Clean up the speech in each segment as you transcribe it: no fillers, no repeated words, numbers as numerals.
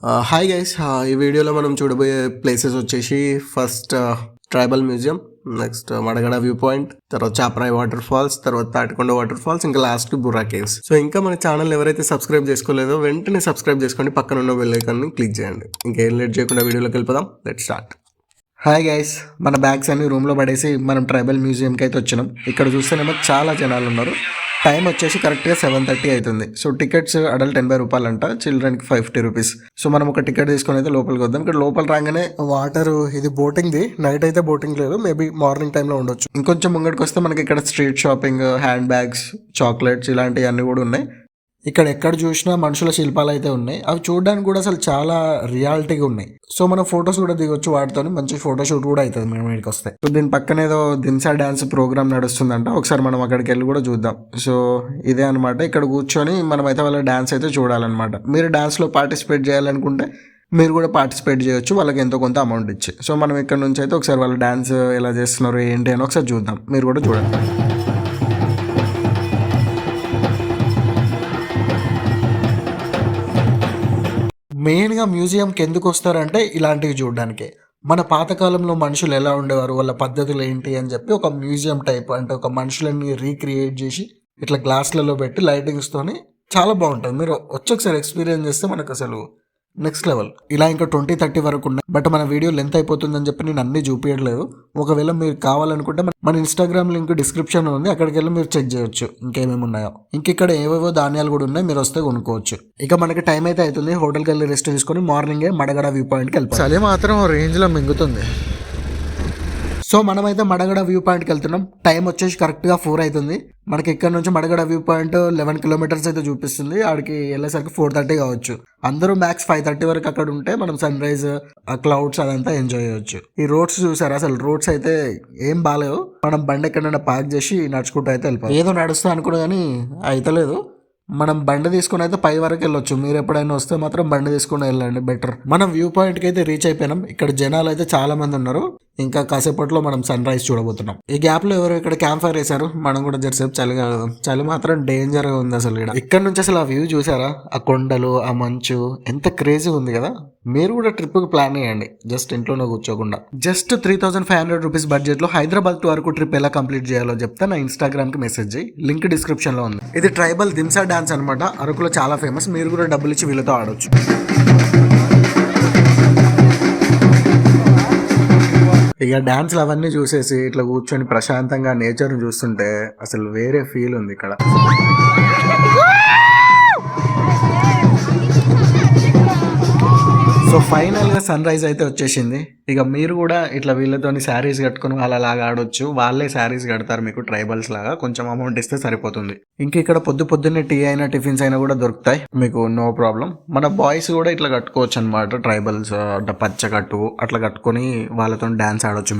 Hi guys, ఈ వీడియోలో మనం చూడబోయే ప్లేసెస్ వచ్చేసి first tribal museum, next Madagada view point, తర్వాత చాపరాయి వాటర్ ఫాల్స్, తర్వాత తాటికొండ వాటర్ ఫాల్స్, ఇంకా లాస్ట్ బుర్రా కేవ్స్. సో ఇంకా మన ఛానల్ ఎవరైతే సబ్స్క్రైబ్ చేసుకోలేదో వెంటనే సబ్స్క్రైబ్ చేసుకోండి, పక్కన ఉన్న బెల్ ఐకాన్ని క్లిక్ చేయండి. ఇంకేం లేట్ చేయకుండా వీడియోలోకి వెళ్ళిపోదాం. Let start. హాయ్ గైస్, మన బ్యాగ్స్ అన్ని రూమ్లో పడేసి మనం ట్రైబల్ మ్యూజియంకి అయితే వచ్చినాం. ఇక్కడ చూస్తేనేమో చాలా జనాలు ఉన్నారు. టైం వచ్చేసి కరెక్ట్గా 7:30 అవుతుంది. సో టికెట్స్ అడల్ట్ 80 రూపాయలు అంట, చిల్డ్రన్కి 50 రూపీస్. సో మనం ఒక టికెట్ తీసుకొని అయితే లోపలికి వద్దాం. ఇక్కడ లోపల రాగానే వాటర్, ఇది బోటింగ్ది. నైట్ అయితే బోటింగ్ లేదు, మేబీ మార్నింగ్ టైంలో ఉండొచ్చు. ఇంకొంచెం ముంగడికి వస్తే మనకి ఇక్కడ street shopping, hand bags, chocolates ఇలాంటివి అన్నీ కూడా ఉన్నాయి. ఇక్కడ ఎక్కడ చూసినా మనుషుల శిల్పాలు అయితే ఉన్నాయి. అవి చూడడానికి కూడా అసలు చాలా రియాలిటీగా ఉన్నాయి. సో మనం ఫొటోస్ కూడా దిగొచ్చు వాటితో, మంచి ఫోటోషూట్ కూడా అవుతుంది మేము ఇక్కడికి వస్తే. సో దీని పక్కన ఏదో దింసా డ్యాన్స్ ప్రోగ్రామ్ నడుస్తుందంట, ఒకసారి మనం అక్కడికి వెళ్ళి కూడా చూద్దాం. సో ఇదే అనమాట, ఇక్కడ కూర్చొని మనం అయితే వాళ్ళ డ్యాన్స్ అయితే చూడాలన్నమాట. మీరు డ్యాన్స్లో పార్టిసిపేట్ చేయాలనుకుంటే మీరు కూడా పార్టిసిపేట్ చేయొచ్చు, వాళ్ళకి ఎంతో కొంత అమౌంట్ ఇచ్చి. సో మనం ఇక్కడ నుంచి అయితే ఒకసారి వాళ్ళ డ్యాన్స్ ఎలా చేస్తున్నారు ఏంటి అని ఒకసారి చూద్దాం. మీరు కూడా చూడండి. మెయిన్గా మ్యూజియంకి ఎందుకు వస్తారంటే ఇలాంటివి చూడడానికి. మన పాతకాలంలో మనుషులు ఎలా ఉండేవారు, వాళ్ళ పద్ధతులు ఏంటి అని చెప్పి ఒక మ్యూజియం టైప్, అంటే ఒక మనుషులని రీక్రియేట్ చేసి ఇట్లా గ్లాస్లలో పెట్టి లైటింగ్స్తోని చాలా బాగుంటుంది. మీరు వచ్చి ఒకసారి ఎక్స్పీరియన్స్ చేస్తే మనకు అసలు నెక్స్ట్ లెవెల్. ఇలా ఇంకా 20-30 వరకు ఉన్నాయి, బట్ మన వీడియో లెంత్ అయిపోతుందని చెప్పి నేను అన్ని చూపించట్లేదు. ఒకవేళ మీరు కావాలనుకుంటే మన ఇన్స్టాగ్రామ్ లింక్ డిస్క్రిప్షన్ ఉంది, అక్కడికి వెళ్ళి మీరు చెక్ చేయొచ్చు ఇంకేమేమి ఉన్నాయో. ఇంక ఇక్కడ ఏవేవో ధాన్యాలు కూడా ఉన్నాయి, మీరు వస్తే కొనుక్కోవచ్చు. ఇక మనకి టైం అయితే అవుతుంది, హోటల్కి వెళ్ళి రెస్ట్ తీసుకొని మార్నింగే మడగడ వ్యూ పాయింట్కి వెళ్ళిపోయి. చలి మాత్రం రేంజ్లో మింగుతుంది. సో మనమైతే మడగడ వ్యూ పాయింట్కి వెళ్తున్నాం. టైం వచ్చేసి కరెక్ట్గా 4 అవుతుంది. మనకి ఇక్కడ నుంచి మడగడ వ్యూ పాయింట్ 11 కిలోమీటర్స్ అయితే చూపిస్తుంది. ఆడికి వెళ్ళేసరికి 4:30 కావచ్చు. అందరూ మ్యాక్స్ 5:30 వరకు అక్కడ ఉంటే మనం సన్ రైజ్, ఆ క్లౌడ్స్ అదంతా ఎంజాయ్ చేయొచ్చు. ఈ రోడ్స్ చూసారా, అసలు రోడ్స్ అయితే ఏం బాగాలేవు. మనం బండి ఎక్కడైనా పార్క్ చేసి నడుచుకుంటూ అయితే వెళ్ళిపోయి. ఏదో నడుస్తా అనుకున్నా కానీ అయితలేదు. మనం బండి తీసుకుని అయితే పై వరకు వెళ్ళొచ్చు. మీరు ఎప్పుడైనా వస్తే మాత్రం బండి తీసుకుని వెళ్ళండి, బెటర్. మనం వ్యూ పాయింట్కి అయితే రీచ్ అయిపోయినాం. ఇక్కడ జనాలు అయితే చాలా మంది ఉన్నారు. ఇంకా కాసేపట్లో మనం సన్ రైజ్ చూడబోతున్నాం. ఈ గ్యాప్ లో ఎవరు ఇక్కడ క్యాంప్ ఫైర్ వేశారు, మనం కూడా జరసేపు చలి కాగదాం. చలి మాత్రం డేంజర్ గా ఉంది అసలు. ఇక్కడ నుంచి అసలు ఆ వ్యూ చూసారా, ఆ కొండలు, ఆ మంచు ఎంత క్రేజీ ఉంది కదా. మీరు కూడా ట్రిప్ కి ప్లాన్ చేయండి, జస్ట్ ఇంట్లోనే కూర్చోకుండా. జస్ట్ 3,500 రూపీస్ బడ్జెట్ లో హైదరాబాద్ టు అరకు ట్రిప్ ఎలా కంప్లీట్ చేయాలో చెప్తే నా ఇన్స్టాగ్రామ్ కి మెసేజ్ చేయి, లింక్ డిస్క్రిప్షన్ లో ఉంది. ఇది ట్రైబల్ దింసా డాన్స్ అనమాట, అరకులో చాలా ఫేమస్. మీరు కూడా డబ్బులు ఇచ్చి వీళ్ళతో ఆడొచ్చు. ఇక డాన్స్లు అవన్నీ చూసేసి ఇట్లా కూర్చొని ప్రశాంతంగా నేచర్ని చూస్తుంటే అసలు వేరే ఫీల్ ఉంది ఇక్కడ. సో ఫైనల్గా సన్ రైజ్ అయితే వచ్చేసింది. ఇక మీరు కూడా ఇట్లా వీళ్ళతోని శారీస్ కట్టుకుని వాళ్ళలాగా ఆడొచ్చు. వాళ్ళే శారీస్ కడతారు మీకు, ట్రైబల్స్ లాగా. కొంచెం అమౌంట్ ఇస్తే సరిపోతుంది. ఇంక ఇక్కడ పొద్దున్నే టీ అయినా టిఫిన్స్ అయినా కూడా దొరుకుతాయి మీకు, నో ప్రాబ్లం. మన బాయ్స్ కూడా ఇట్లా కట్టుకోవచ్చు అనమాట, ట్రైబల్స్ అంటే పచ్చకట్టు అట్లా కట్టుకొని వాళ్ళతో డాన్స్ ఆడొచ్చు.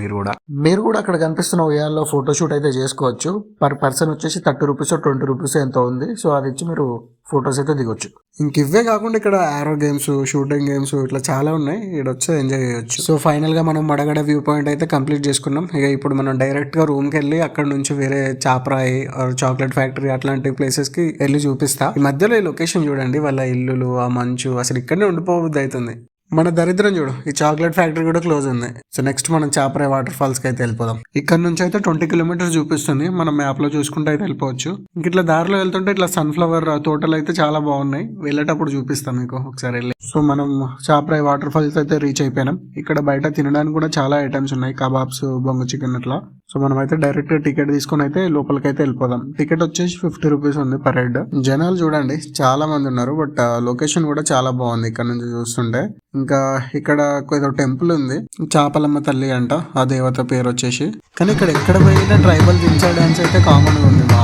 మీరు కూడా అక్కడ కనిపిస్తున్న ఉయ్యాల్లో ఫోటోషూట్ అయితే చేసుకోవచ్చు. పర్ పర్సన్ వచ్చేసి 30 రూపీస్ 20 రూపీస్ ఎంతో ఉంది. సో అది ఇచ్చి మీరు ఫొటోస్ అయితే దిగొచ్చు. ఇంక ఇవే కాకుండా ఇక్కడ ఆరో గేమ్స్, షూటింగ్ గేమ్స్ ఇట్లా చాలా ఉన్నాయి. ఇక్కడ వచ్చి ఎంజాయ్ చేయొచ్చు. సో ఫైనల్ గా మనం మడగడ వ్యూ పాయింట్ అయితే కంప్లీట్ చేసుకున్నాం. ఇక ఇప్పుడు మనం డైరెక్ట్ గా రూమ్ కి వెళ్ళి అక్కడ నుంచి వేరే చాపరాయి, చాక్లెట్ ఫ్యాక్టరీ అట్లాంటి ప్లేసెస్ కి వెళ్ళి చూపిస్తా. ఈ మధ్యలో ఈ లొకేషన్ చూడండి, వాళ్ళ ఇల్లులు, ఆ మంచు, అసలు ఇక్కడనే ఉండిపోవద్దు అవుతుంది. మన దరిద్రం చూడు, ఈ చాక్లెట్ ఫ్యాక్టరీ కూడా క్లోజ్ ఉంది. సో నెక్స్ట్ మనం చాపరాయి వాటర్ ఫాల్స్ కి అయితే వెళ్ళిపోదాం. ఇక్కడ నుంచి అయితే 20 కిలోమీటర్స్ చూపిస్తుంది, మనం మ్యాప్ లో చూసుకుంటే అయితే వెళ్ళిపోవచ్చు. ఇంక ఇట్లా దారిలో వెళ్తుంటే ఇట్లా సన్ఫ్లవర్ తోటలు అయితే చాలా బాగున్నాయి. వెళ్ళేటప్పుడు చూపిస్తాం మీకు ఒకసారి వెళ్ళి. సో మనం చాపరాయి వాటర్ ఫాల్స్ అయితే రీచ్ అయిపోయినాం. ఇక్కడ బయట తినడానికి కూడా చాలా ఐటమ్స్ ఉన్నాయి, కబాబ్స్, బొంగు చికెన్ అట్లా. సో మనం అయితే డైరెక్ట్ టికెట్ తీసుకొని అయితే లోపలికి అయితే వెళ్ళిపోదాం. టికెట్ వచ్చేసి 50 రూపీస్ ఉంది పర్ హెడ్. జనాలు చూడండి చాలా మంది ఉన్నారు, బట్ లొకేషన్ కూడా చాలా బాగుంది ఇక్కడ నుంచి చూస్తుంటే. ఇంకా ఇక్కడ ఏదో టెంపుల్ ఉంది, చాపలమ్మ తల్లి అంట, ఆ దేవత పేరు వచ్చేసి. కానీ ఇక్కడ ఎక్కడ పోయినా ట్రైబల్ దించా డాన్స్ అయితే కామన్ గా ఉంది. మా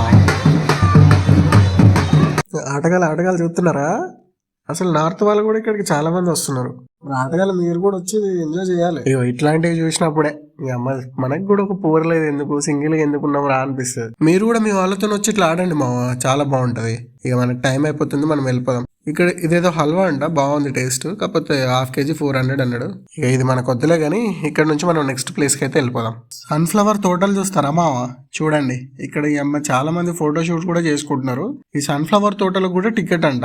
ఆటగాళ్ళు చూస్తున్నారా, అసలు నార్త్ వాళ్ళు కూడా ఇక్కడికి చాలా మంది వస్తున్నారు. ఆటగాళ్ళు మీరు కూడా వచ్చి ఎంజాయ్ చేయాలి. ఇట్లాంటివి చూసినప్పుడే మనకి కూడా ఒక పోరలేదు, ఎందుకు సింగిల్ గా ఎందుకున్నాం రా అనిపిస్తుంది. మీరు కూడా మీ వాళ్ళతో వచ్చి ఇట్లా ఆడండి మా, చాలా బాగుంటది. ఇక మనకి టైం అయిపోతుంది, మనం వెళ్ళిపోదాం. ఇక్కడ ఇదేదో హల్వా అంట, బాగుంది టేస్ట్, కాకపోతే ½ కేజీ 400 అన్నాడు. ఇక ఇది మనకు వద్దులే కానీ ఇక్కడ నుంచి మనం నెక్స్ట్ ప్లేస్ కి అయితే వెళ్ళిపోదాం. సన్ఫ్లవర్ తోటలు చూస్తారా మావ, చూడండి ఇక్కడ ఈ అమ్మ చాలా మంది ఫోటోషూట్ కూడా చేసుకుంటున్నారు. ఈ సన్ఫ్లవర్ తోటలకు కూడా టికెట్ అంట.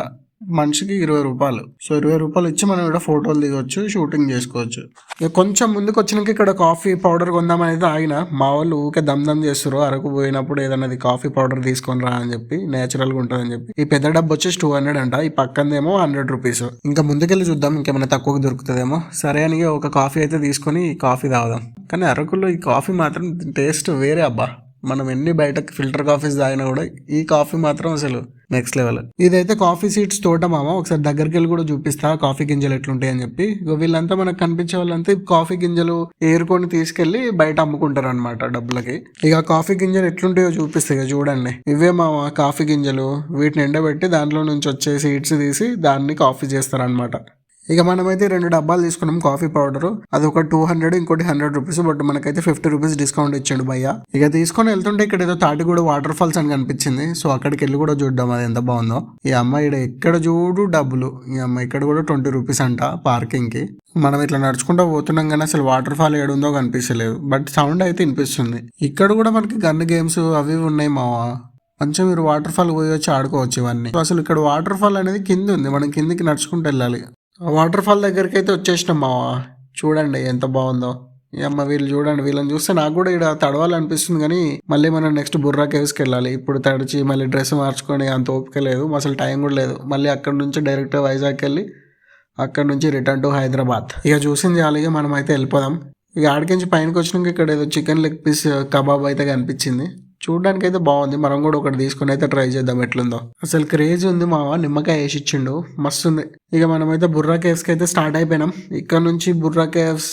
మనిషికి 20 రూపాయలు. సో 20 రూపాయలు ఇచ్చి మనం ఇక్కడ ఫోటోలు దిగొచ్చు, షూటింగ్ చేసుకోవచ్చు. ఇక కొంచెం ముందుకు వచ్చినాక ఇక్కడ కాఫీ పౌడర్ కొందామని అయితే ఆగిన. మా వాళ్ళు ఊకే దమ్ చేస్తారు. అరకు పోయినప్పుడు ఏదన్నది కాఫీ పౌడర్ తీసుకొని రా అని చెప్పి, నేచురల్ గా ఉంటుందని చెప్పి. ఈ పెద్ద డబ్బు వచ్చేసి 200 అంట, ఈ పక్కందేమో 100 రూపీస్. ఇంకా ముందుకెళ్ళి చూద్దాం ఇంకేమైనా తక్కువకి దొరుకుతుందేమో. సరే అని ఒక కాఫీ అయితే తీసుకొని కాఫీ తాగుదాం. కానీ అరకులో ఈ కాఫీ మాత్రం టేస్ట్ వేరే అబ్బా. మనం ఎన్ని బయట ఫిల్టర్ కాఫీస్ తాగినా కూడా ఈ కాఫీ మాత్రం అసలు నెక్స్ట్ లెవెల్. ఇదైతే కాఫీ సీడ్స్ తోట మామ. ఒకసారి దగ్గరికి వెళ్ళి కూడా చూపిస్తా కాఫీ గింజలు ఎట్లుంటాయి అని చెప్పి. వీళ్ళంతా మనకు కనిపించే వాళ్ళంతా కాఫీ గింజలు ఏరుకొని తీసుకెళ్లి బయట అమ్ముకుంటారు అనమాట డబ్బులకి. ఇక కాఫీ గింజలు ఎట్లుంటాయో చూపిస్తాయి చూడండి. ఇవే మామ కాఫీ గింజలు. వీటిని ఎండబెట్టి దాంట్లో నుంచి వచ్చే సీడ్స్ తీసి దాన్ని కాఫీ చేస్తారనమాట. ఇక మనమైతే 2 డబ్బాలు తీసుకున్నాం కాఫీ పౌడర్. అది ఒక 200, ఇంకోటి 100 రూపీస్. బట్ మనకైతే 50 రూపీస్ డిస్కౌంట్ ఇచ్చాడు భయ్య. ఇక తీసుకొని వెళ్తుంటే ఇక్కడ ఏదో తాటిగూడ వాటర్ ఫాల్స్ అని కనిపించింది. సో అక్కడికి వెళ్ళి కూడా చూద్దాం అది ఎంత బాగుందో. ఈ అమ్మాయి ఎక్కడ చూడు డబ్బులు. ఈ అమ్మాయి ఇక్కడ కూడా 20 రూపీస్ అంట పార్కింగ్ కి. మనం ఇట్లా నడుచుకుంటూ పోతున్నాం కానీ అసలు వాటర్ ఫాల్ ఏడుందో కనిపించలేదు. బట్ సౌండ్ అయితే వినిపిస్తుంది. ఇక్కడ కూడా మనకి గన్ గేమ్స్ అవి ఉన్నాయి మావా. మంచిగా మీరు వాటర్ ఫాల్ పోయి వచ్చి ఆడుకోవచ్చు ఇవన్నీ. అసలు ఇక్కడ వాటర్ ఫాల్ అనేది కింద ఉంది, మనం కిందికి నడుచుకుంటూ వెళ్ళాలి. వాటర్ ఫాల్ దగ్గరికి అయితే వచ్చేసినాం మావా. చూడండి ఎంత బాగుందో. అమ్మ వీళ్ళు చూడండి, వీళ్ళని చూస్తే నాకు కూడా ఇక్కడ తడవాలనిపిస్తుంది. కానీ మళ్ళీ మనం నెక్స్ట్ బుర్రా కేవ్స్కి వెళ్ళాలి. ఇప్పుడు తడిచి మళ్ళీ డ్రెస్ మార్చుకొని అంత ఓపిక లేదు, అసలు టైం కూడా లేదు. మళ్ళీ అక్కడ నుంచి డైరెక్ట్ వైజాగ్కి వెళ్ళి అక్కడ నుంచి రిటర్న్ టు హైదరాబాద్. ఇక చూసింది అలాగే మనం అయితే వెళ్ళిపోదాం. ఇక ఆడికించి పైనకి వచ్చినాక ఇక్కడ ఏదో చికెన్ లెగ్ పీస్ కబాబ్ అయితే కనిపించింది. చూడడానికి అయితే బాగుంది. మనం కూడా ఒకటి తీసుకుని అయితే ట్రై చేద్దాం ఎట్లుందో. అసలు క్రేజ్ ఉంది మావా. నిమ్మకాయ వేసి ఇచ్చిండు, మస్తు ఉంది. ఇక మనమైతే బుర్రా కేవ్స్కి అయితే స్టార్ట్ అయిపోయినాం. ఇక్కడ నుంచి బుర్రా కేవ్స్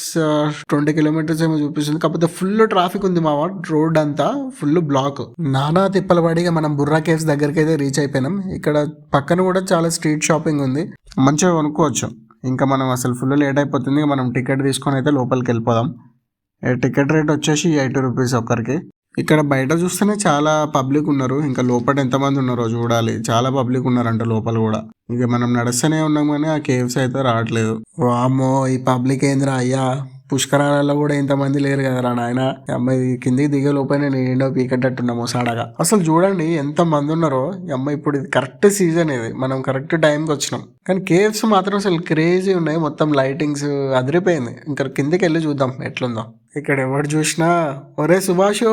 20 కిలోమీటర్స్ ఏమో చూపిస్తుంది. కాకపోతే ఫుల్ ట్రాఫిక్ ఉంది మావా. రోడ్ అంతా ఫుల్ బ్లాక్. నానా తిప్పల పడిగా మనం బుర్రా కేవ్స్ దగ్గరికి అయితే రీచ్ అయిపోయినాం. ఇక్కడ పక్కన కూడా చాలా స్ట్రీట్ షాపింగ్ ఉంది, మంచిగా కొనుక్కోవచ్చు. ఇంకా మనం అసలు ఫుల్ లేట్ అయిపోతుంది. మనం టికెట్ తీసుకొని అయితే లోపలికి వెళ్ళిపోదాం. టికెట్ రేట్ వచ్చేసి 80 రూపీస్ ఒక్కరికి. ఇక్కడ బయట చూస్తేనే చాలా పబ్లిక్ ఉన్నారు. ఇంకా లోపల ఎంతమంది ఉన్నారో చూడాలి. చాలా పబ్లిక్ ఉన్నారంట లోపల కూడా. ఇక మనం నడుస్తూనే ఉన్నాం కానీ ఆ కేవ్స్ అయితే రావట్లేదు. వామ్మో ఈ పబ్లిక్ ఏందిరా అయ్యా. పుష్కరాలలో కూడా ఇంతమంది లేరు కదరా నాయన. అమ్మాయి కిందికి దిగే లోపల నేను ఏంటో పీకట్టట్టున్నాము సాడగా. అసలు చూడండి ఎంత మంది ఉన్నారో. అమ్మాయి ఇప్పుడు ఇది కరెక్ట్ సీజన్, ఇది మనం కరెక్ట్ టైంకి వచ్చినాం. కానీ కేవ్స్ మాత్రం అసలు క్రేజీ ఉన్నాయి. మొత్తం లైటింగ్స్ అదిరిపోయింది. ఇంకా కిందికి వెళ్ళి చూద్దాం ఎట్లుందో. ఇక్కడ ఎవరు చూసినా ఒరే సుభాష్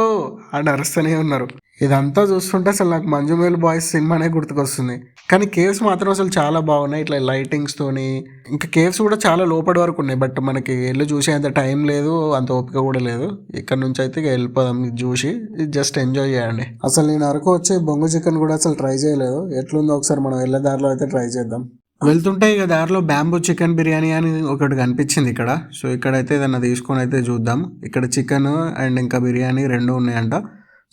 అని అరుస్తూనే ఉన్నారు. ఇదంతా చూస్తుంటే అసలు నాకు మంజుమేల్ బాయ్స్ సినిమానే గుర్తుకొస్తుంది. కానీ కేవ్స్ మాత్రం అసలు చాలా బాగున్నాయి ఇట్లా లైటింగ్స్ తోని. ఇంకా కేవ్స్ కూడా చాలా లోపటి వరకు ఉన్నాయి. బట్ మనకి వెళ్ళి చూసేంత టైం లేదు, అంత ఓపిక కూడా లేదు. ఇక్కడ నుంచి అయితే వెళ్ళిపోదాం. ఇది చూసి జస్ట్ ఎంజాయ్ చేయండి. అసలు నేను అరకు వచ్చే బొంగు చికెన్ కూడా అసలు ట్రై చేయలేదు. ఎట్లుందో ఒకసారి మనం వెళ్ళే దారిలో అయితే ట్రై చేద్దాం. వెళ్తుంటే ఇక దారిలో బ్యాంబూ చికెన్ బిర్యానీ అని ఒకటి కనిపించింది ఇక్కడ. సో ఇక్కడైతే ఏదన్నా తీసుకొని అయితే చూద్దాం. ఇక్కడ చికెన్ అండ్ ఇంకా బిర్యానీ 2 ఉన్నాయంట.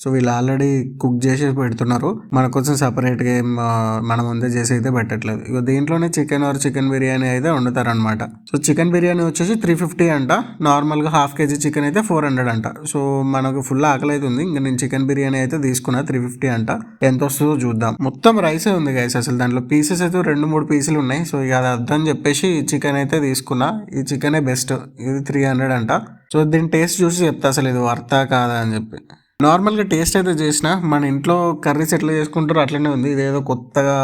సో వీళ్ళు ఆల్రెడీ కుక్ చేసి పెడుతున్నారు. మన కోసం సపరేట్గా ఏం మన ముందే చేసి అయితే పెట్టట్లేదు. ఇక దీంట్లోనే చికెన్ బిర్యానీ అయితే వండుతారనమాట. సో చికెన్ బిర్యానీ వచ్చేసి 350 అంట. నార్మల్గా ½ kg చికెన్ అయితే 400 అంట. సో మనకు ఫుల్ ఆకలి అయితే ఉంది. ఇంకా నేను చికెన్ బిర్యానీ అయితే తీసుకున్నా 350 అంట. ఎంత వస్తుందో చూద్దాం. మొత్తం రైసే ఉంది గైస్. అసలు దాంట్లో పీసెస్ అయితే 2-3 పీసులు ఉన్నాయి. సో ఇక అది అర్థం చెప్పేసి చికెన్ అయితే తీసుకున్నా. ఈ చికెనే బెస్ట్. ఇది 300 అంట. సో దీని టేస్ట్ చూసి చెప్తా అసలు ఇది వర్తా కాదా అని చెప్పి. నార్మల్గా టేస్ట్ అయితే చేసిన మన ఇంట్లో కర్రీస్ ఎట్లా చేసుకుంటారో అట్లనే ఉంది. ఇదేదో కొత్తగా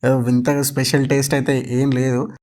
ఏదో వింతగా స్పెషల్ టేస్ట్ అయితే ఏం లేదు.